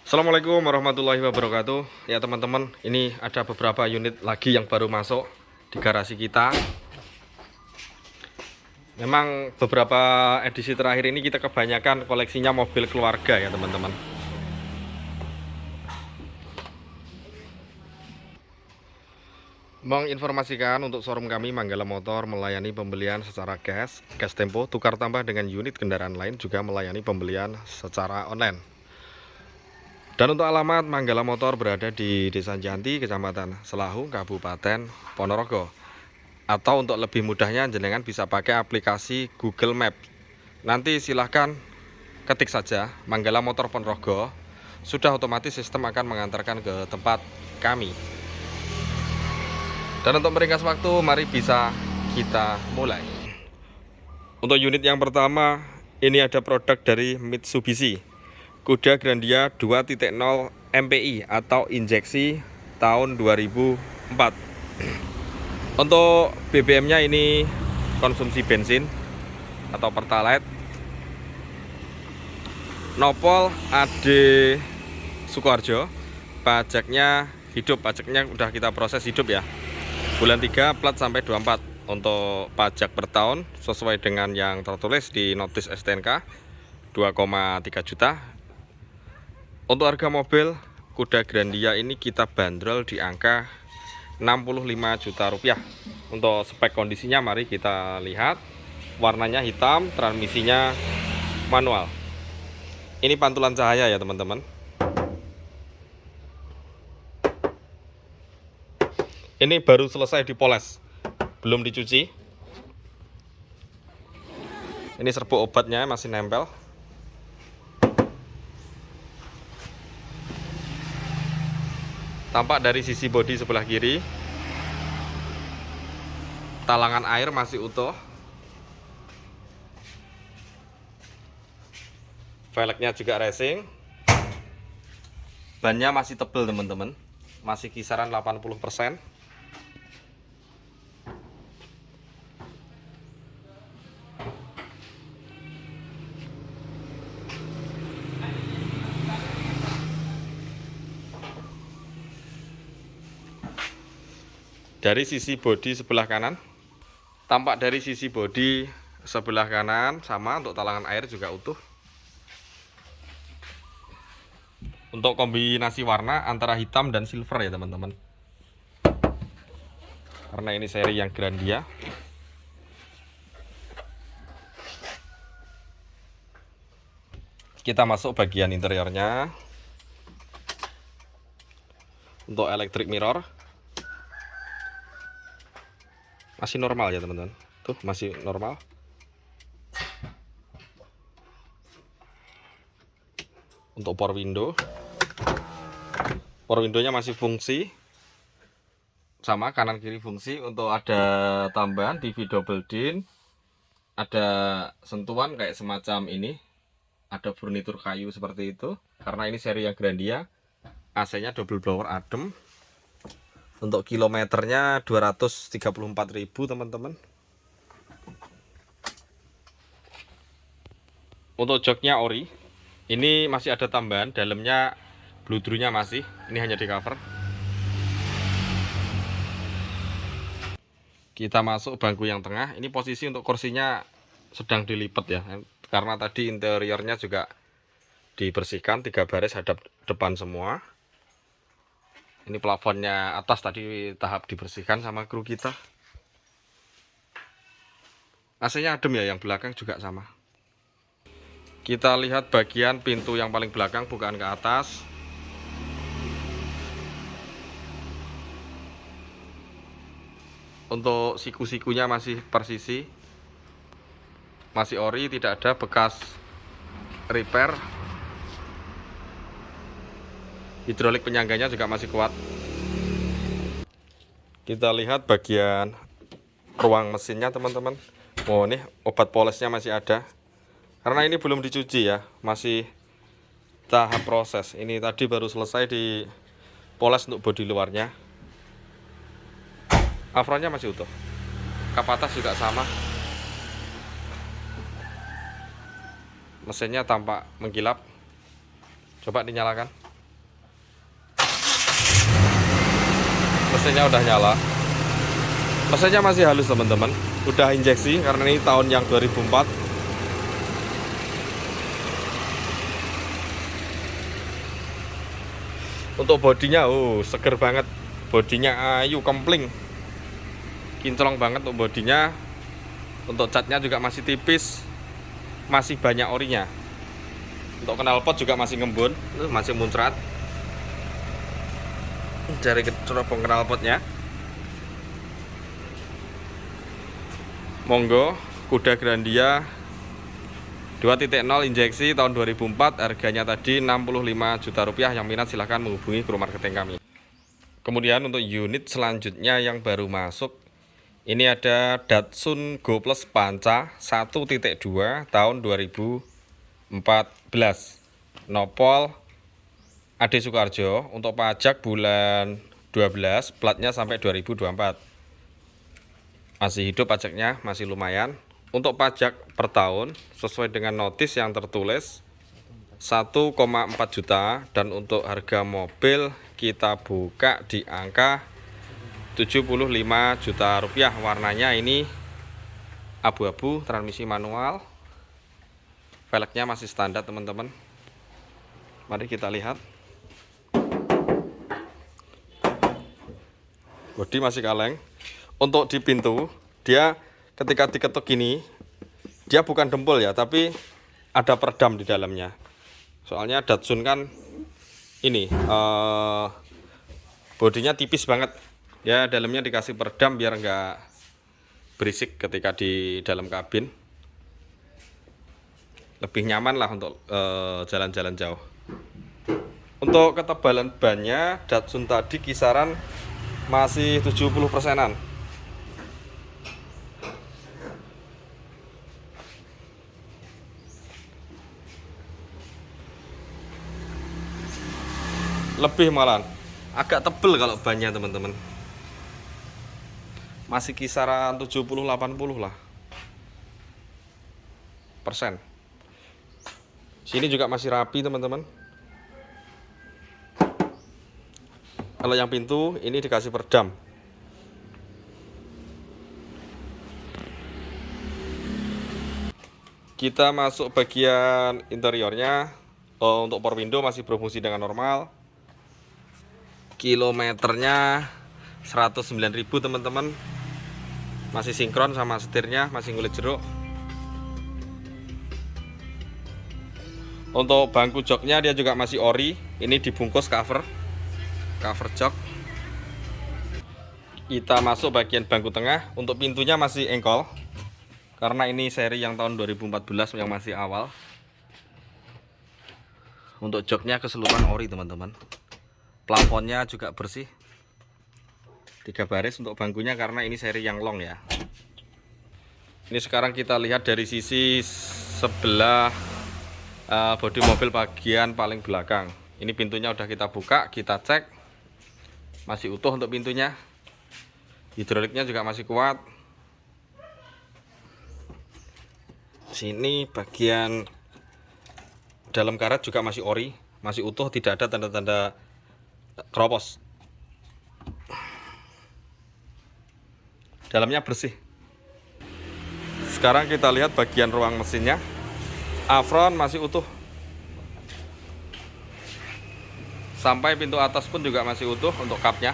Assalamualaikum warahmatullahi wabarakatuh. Ya teman-teman, ini ada beberapa unit lagi yang baru masuk di garasi kita. Memang beberapa edisi terakhir ini kita kebanyakan koleksinya mobil keluarga ya teman-teman. Menginformasikan untuk showroom kami Manggala Motor melayani pembelian secara cash tempo, tukar tambah dengan unit kendaraan lain, juga melayani pembelian secara online. Dan untuk alamat Manggala Motor berada di Desa Janti, Kecamatan Selahu, Kabupaten Ponorogo. Atau untuk lebih mudahnya jenengan bisa pakai aplikasi Google Map. Nanti silahkan ketik saja Manggala Motor Ponorogo, sudah otomatis sistem akan mengantarkan ke tempat kami. Dan untuk meringkas waktu, mari bisa kita mulai. Untuk unit yang pertama, ini ada produk dari Mitsubishi Kuda Grandia 2.0 MPI atau injeksi tahun 2004. Untuk BBM-nya ini konsumsi bensin atau pertalite. Nopol AD Sukoharjo, pajaknya hidup, pajaknya udah kita proses hidup ya. Bulan 3 plat sampai 24. Untuk pajak per tahun sesuai dengan yang tertulis di notis STNK 2,3 juta. Untuk harga mobil Kuda Grandia ini kita bandrol di angka 65 juta rupiah. Untuk spek kondisinya mari kita lihat. Warnanya hitam, transmisinya manual. Ini pantulan cahaya ya teman-teman. Ini baru selesai dipoles, belum dicuci. Ini serbuk obatnya masih nempel. Tampak dari sisi bodi sebelah kiri, talangan air masih utuh. Velgnya juga racing. Bannya masih tebal teman-teman, masih kisaran 80%. Dari sisi bodi sebelah kanan, tampak dari sisi bodi sebelah kanan sama, untuk talangan air juga utuh. Untuk kombinasi warna antara hitam dan silver ya teman-teman, karena ini seri yang Grandia. Kita masuk bagian interiornya. Untuk electric mirror masih normal ya teman-teman, tuh masih normal. Untuk power windownya masih fungsi sama, kanan kiri fungsi. Untuk ada tambahan TV double din, ada sentuhan kayak semacam ini, ada furnitur kayu seperti itu karena ini seri yang Grandia. AC nya double blower adem. Untuk kilometernya 234.000 teman-teman. Untuk joknya ori. Ini masih ada tambahan, dalamnya bludrunya masih, ini hanya di cover. Kita masuk bangku yang tengah. Ini posisi untuk kursinya sedang dilipat ya, karena tadi interiornya juga dibersihkan, 3 baris hadap depan semua. Ini plafonnya atas tadi tahap dibersihkan sama kru kita. AC-nya adem ya, yang belakang juga sama. Kita lihat bagian pintu yang paling belakang, bukaan ke atas. Untuk siku-sikunya masih persisi, masih ori, tidak ada bekas repair. Hidrolik penyangganya juga masih kuat. Kita lihat bagian ruang mesinnya teman-teman. Oh, ini obat polesnya masih ada, karena ini belum dicuci ya, masih tahap proses. Ini tadi baru selesai dipoles untuk bodi luarnya. Afronnya masih utuh, kap atas juga sama. Mesinnya tampak mengkilap. Coba dinyalakan. Mesinnya udah nyala. Mesinnya masih halus teman-teman. Udah injeksi karena ini tahun yang 2004. Untuk bodinya, seger banget. Bodinya ayu, kempling, kinclong banget untuk bodinya. Untuk catnya juga masih tipis, masih banyak orinya. Untuk knalpot juga masih ngembun, masih muncrat. Dari cerobong knalpotnya. Monggo, kuda Grandia 2.0 injeksi tahun 2004, harganya tadi 65 juta rupiah. Yang minat silahkan menghubungi kru marketing kami. Kemudian untuk unit selanjutnya yang baru masuk, ini ada Datsun Go Plus Panca 1.2 tahun 2014. Nopol Ade Sukarjo. Untuk pajak bulan 12, platnya sampai 2024. Masih hidup pajaknya, masih lumayan. Untuk pajak per tahun sesuai dengan notis yang tertulis 1,4 juta, dan untuk harga mobil kita buka di angka 75 juta rupiah. Warnanya ini abu-abu, transmisi manual. Velgnya masih standar teman-teman. Mari kita lihat. Bodi masih kaleng. Untuk di pintu, dia ketika diketuk gini, dia bukan dempul ya, tapi ada peredam di dalamnya. Soalnya Datsun kan ini bodinya tipis banget ya, dalamnya dikasih peredam biar enggak berisik ketika di dalam kabin. Lebih nyaman lah untuk jalan-jalan jauh. Untuk ketebalan bannya, Datsun tadi kisaran masih 70%-an. Lebih malah, agak tebel kalau bannya teman-teman. Masih kisaran 70-80 lah persen. Sini juga masih rapi teman-teman. Kalau yang pintu ini dikasih peredam. Kita masuk bagian interiornya. Untuk power window masih berfungsi dengan normal. Kilometernya 109.000 teman-teman. Masih sinkron sama setirnya, masih ngulit jeruk. Untuk bangku joknya dia juga masih ori. Ini dibungkus cover jok. Kita masuk bagian bangku tengah. Untuk pintunya masih engkol, karena ini seri yang tahun 2014 yang masih awal. Untuk joknya keseluruhan ori teman-teman. Plafonnya juga bersih, 3 baris untuk bangkunya karena ini seri yang long ya. Ini sekarang kita lihat dari sisi sebelah bodi mobil bagian paling belakang. Ini pintunya udah kita buka, kita cek, masih utuh untuk pintunya. Hidroliknya juga masih kuat. Sini bagian dalam karet juga masih ori, masih utuh, tidak ada tanda-tanda keropos. Dalamnya bersih. Sekarang kita lihat bagian ruang mesinnya. Afron masih utuh. Sampai pintu atas pun juga masih utuh untuk kapnya.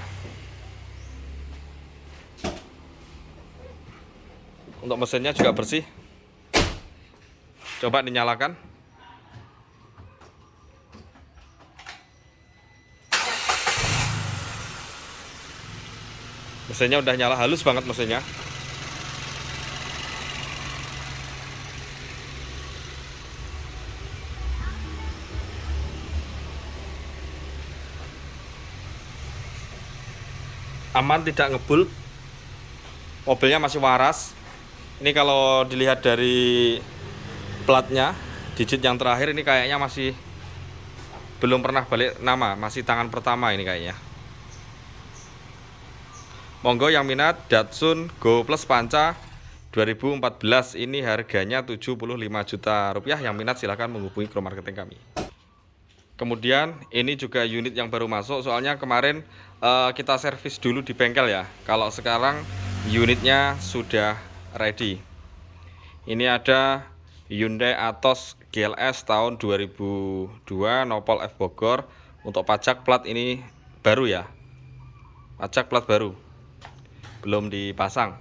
Untuk mesinnya juga bersih. Coba dinyalakan. Mesinnya udah nyala, halus banget mesinnya. Aman, tidak ngebul. Mobilnya masih waras. Ini kalau dilihat dari platnya, digit yang terakhir ini kayaknya masih belum pernah balik nama, masih tangan pertama ini kayaknya. Monggo yang minat Datsun Go Plus Panca 2014, ini harganya 75 juta rupiah. Yang minat silahkan menghubungi kru marketing kami. Kemudian ini juga unit yang baru masuk, soalnya kemarin kita servis dulu di bengkel ya. Kalau sekarang unitnya sudah ready. Ini ada Hyundai Atos GLS tahun 2002, Nopol F Bogor. Untuk pajak plat ini baru ya, pajak plat baru, belum dipasang.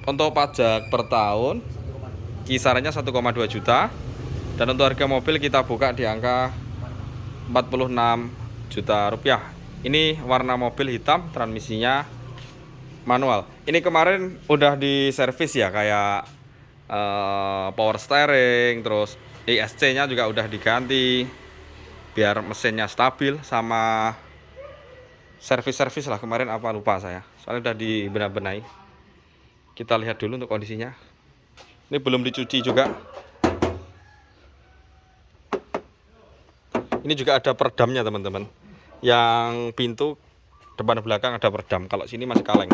Untuk pajak per tahun kisarannya 1,2 juta. Dan untuk harga mobil kita buka di angka 46 juta rupiah. Ini warna mobil hitam, transmisinya manual. Ini kemarin udah diservis ya, kayak power steering, terus ISC-nya juga udah diganti biar mesinnya stabil, sama servis-servis lah kemarin, apa lupa saya. Soalnya udah dibenar-benai. Kita lihat dulu untuk kondisinya. Ini belum dicuci juga. Ini juga ada peredamnya teman-teman. Yang pintu depan belakang ada peredam. Kalau sini masih kaleng.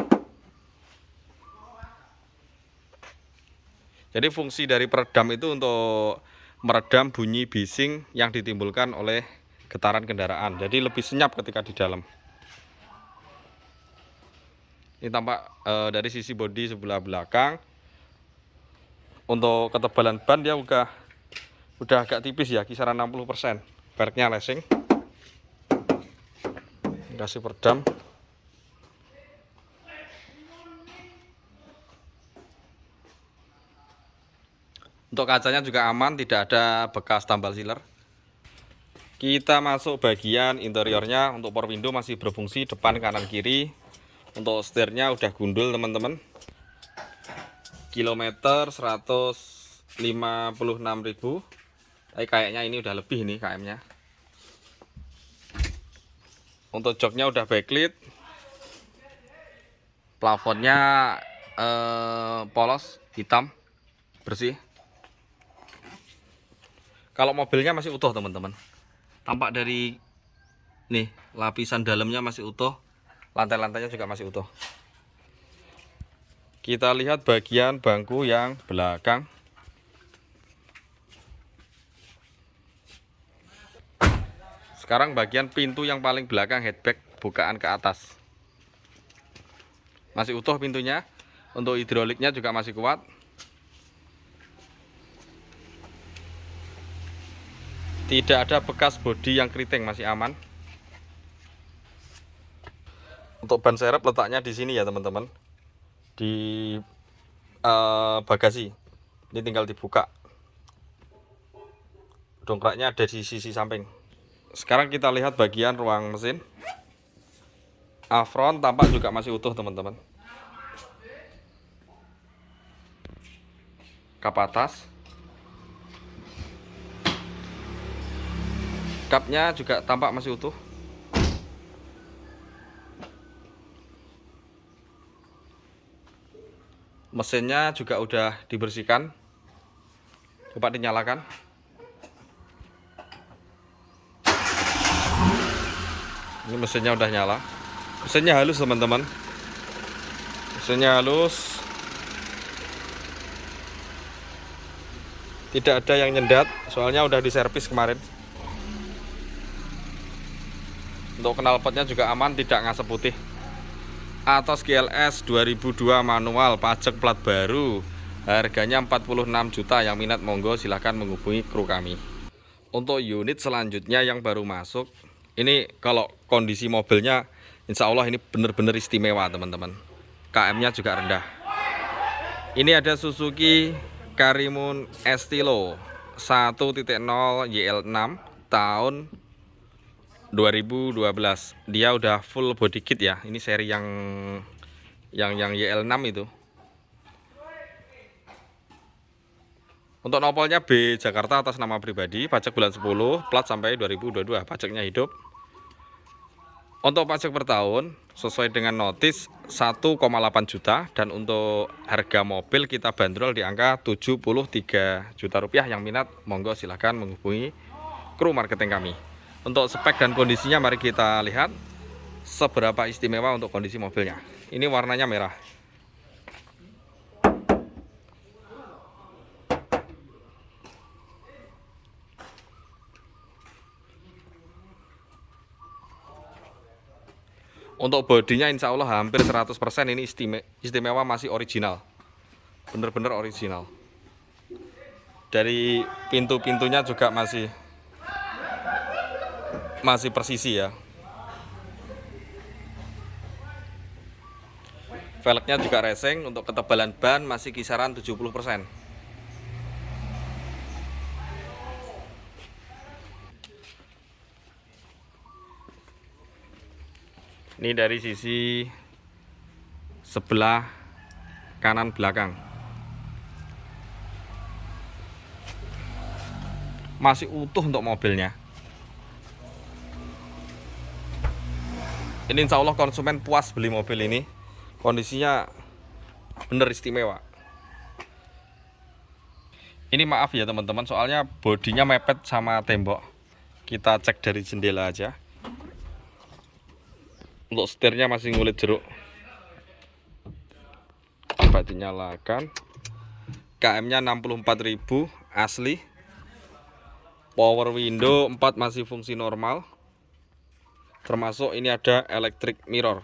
Jadi fungsi dari peredam itu untuk meredam bunyi bising yang ditimbulkan oleh getaran kendaraan. Jadi lebih senyap ketika di dalam. Ini tampak dari sisi bodi sebelah belakang. Untuk ketebalan ban dia udah agak tipis ya, kisaran 60%. Pereknya lessing, kasih peredam. Untuk kacanya juga aman, tidak ada bekas tambal sealer. Kita masuk bagian interiornya. Untuk power window masih berfungsi depan, kanan, kiri. Untuk setirnya udah gundul teman-teman. Kilometer 156.000. Tapi kayaknya ini udah lebih nih KM-nya. Untuk joknya udah backlit. Plafonnya polos, hitam, bersih. Kalau mobilnya masih utuh teman-teman. Tampak dari nih, lapisan dalamnya masih utuh. Lantai-lantainya juga masih utuh. Kita lihat bagian bangku yang belakang. Sekarang bagian pintu yang paling belakang, headback bukaan ke atas. Masih utuh pintunya. Untuk hidroliknya juga masih kuat. Tidak ada bekas bodi yang keriting, masih aman. Untuk ban serep letaknya di sini ya teman-teman. Di bagasi. Ini tinggal dibuka. Dongkraknya ada di sisi samping. Sekarang kita lihat bagian ruang mesin. Afron tampak juga masih utuh teman-teman. Kap atas. Kapnya juga tampak masih utuh. Mesinnya juga udah dibersihkan. Coba dinyalakan. Ini mesinnya udah nyala. Mesinnya halus teman-teman. Mesinnya halus. Tidak ada yang nyendat, soalnya udah diservis kemarin. Untuk knalpotnya juga aman, tidak ngasep putih. Atos GLS 2002 manual, pajak plat baru. Harganya 46 juta. Yang minat monggo silahkan menghubungi kru kami. Untuk unit selanjutnya yang baru masuk, ini kalau kondisi mobilnya insya Allah ini benar-benar istimewa teman-teman. KM-nya juga rendah. Ini ada Suzuki Karimun Estilo 1.0 YL6 tahun 2012. Dia udah full body kit ya. Ini seri yang YL6 itu. Untuk nopolnya B Jakarta atas nama pribadi, pajak bulan 10, plat sampai 2022, pajaknya hidup. Untuk pajak per tahun sesuai dengan notis 1,8 juta, dan untuk harga mobil kita bandrol di angka 73 juta rupiah. Yang minat monggo silahkan menghubungi kru marketing kami. Untuk spek dan kondisinya mari kita lihat seberapa istimewa untuk kondisi mobilnya. Ini warnanya merah. Untuk bodinya insya Allah hampir 100% ini istimewa, masih original. Bener-bener original. Dari pintu-pintunya juga masih persisi ya. Velgnya juga racing. Untuk ketebalan ban masih kisaran 70%. Ini dari sisi sebelah kanan belakang. Masih utuh untuk mobilnya. Ini insya Allah konsumen puas beli mobil ini. Kondisinya bener istimewa. Ini maaf ya teman-teman, soalnya bodinya mepet sama tembok. Kita cek dari jendela aja. Untuk setirnya masih ngulit jeruk. Coba dinyalakan. KM-nya 64.000 asli. Power window 4 masih fungsi normal. Termasuk ini ada electric mirror.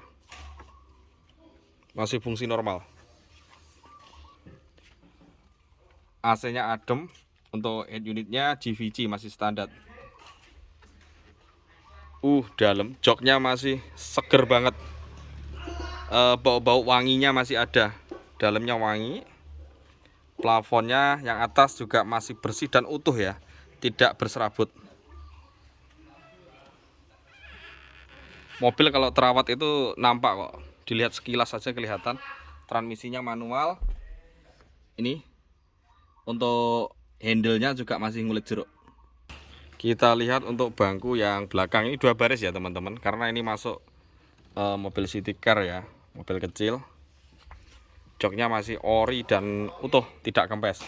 Masih fungsi normal. AC-nya adem. Untuk head unitnya GVG masih standar. Dalam joknya masih seger banget. Bau-bau wanginya masih ada. Dalamnya wangi. Plafonnya yang atas juga masih bersih dan utuh ya, tidak berserabut. Mobil kalau terawat itu nampak kok. Dilihat sekilas saja kelihatan. Transmisinya manual. Ini untuk handle-nya juga masih ngulik jeruk. Kita lihat untuk bangku yang belakang ini 2 baris ya teman-teman, karena ini masuk mobil city car ya, mobil kecil. Joknya masih ori dan utuh, tidak kempes.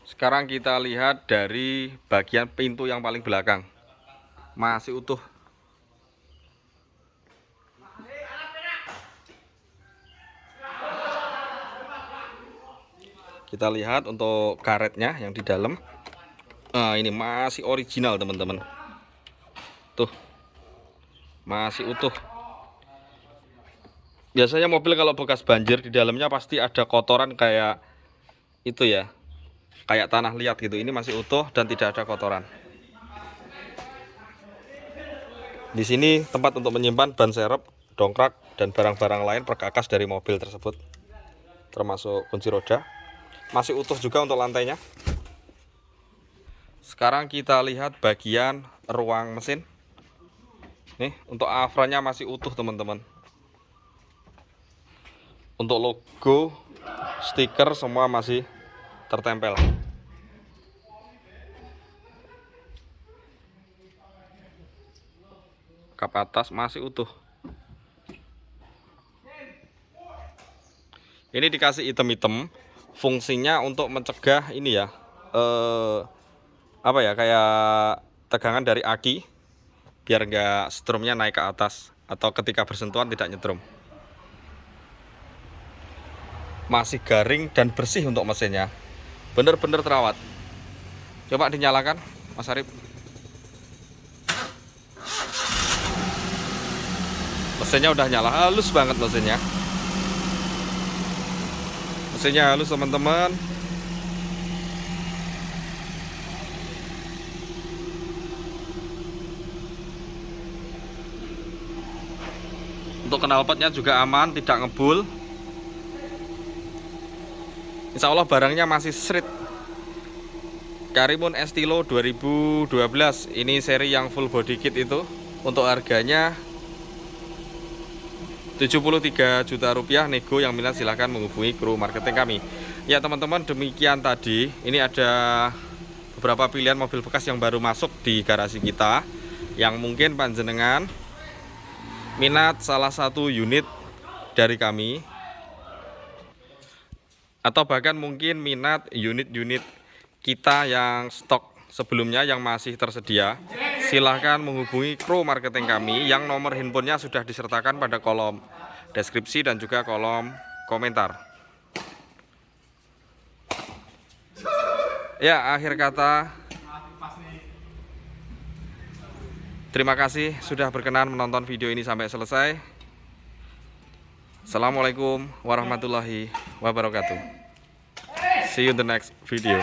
Sekarang kita lihat dari bagian pintu yang paling belakang, masih utuh. Kita lihat untuk karetnya yang di dalam. Ini masih original teman-teman. Tuh, masih utuh. Biasanya mobil kalau bekas banjir di dalamnya pasti ada kotoran kayak itu ya, kayak tanah liat gitu. Ini masih utuh dan tidak ada kotoran. Di sini tempat untuk menyimpan ban serep, dongkrak, dan barang-barang lain perkakas dari mobil tersebut, termasuk kunci roda. Masih utuh juga untuk lantainya. Sekarang kita lihat bagian ruang mesin. Nih, untuk afrannya masih utuh teman-teman. Untuk logo, stiker semua masih tertempel. Kap atas masih utuh. Ini dikasih hitam-hitam, fungsinya untuk mencegah ini ya, apa ya, kayak tegangan dari aki, biar nggak strumnya naik ke atas atau ketika bersentuhan tidak nyetrum. Masih garing dan bersih untuk mesinnya, bener-bener terawat. Coba dinyalakan Mas Arif. Mesinnya udah nyala, halus banget mesinnya. Mesinnya halus teman-teman. Untuk knalpotnya juga aman, tidak ngebul. Insya Allah barangnya masih street. Karimun Estilo 2012. Ini seri yang full body kit itu. Untuk harganya 73 juta rupiah. Nego yang minat silahkan menghubungi kru marketing kami. Ya teman-teman, demikian tadi. Ini ada beberapa pilihan mobil bekas yang baru masuk di garasi kita, yang mungkin panjenengan minat salah satu unit dari kami, atau bahkan mungkin minat unit-unit kita yang stok sebelumnya yang masih tersedia, silahkan menghubungi kru marketing kami yang nomor handphonenya sudah disertakan pada kolom deskripsi dan juga kolom komentar. Ya, akhir kata, terima kasih sudah berkenan menonton video ini sampai selesai. Assalamualaikum warahmatullahi wabarakatuh. See you in the next video.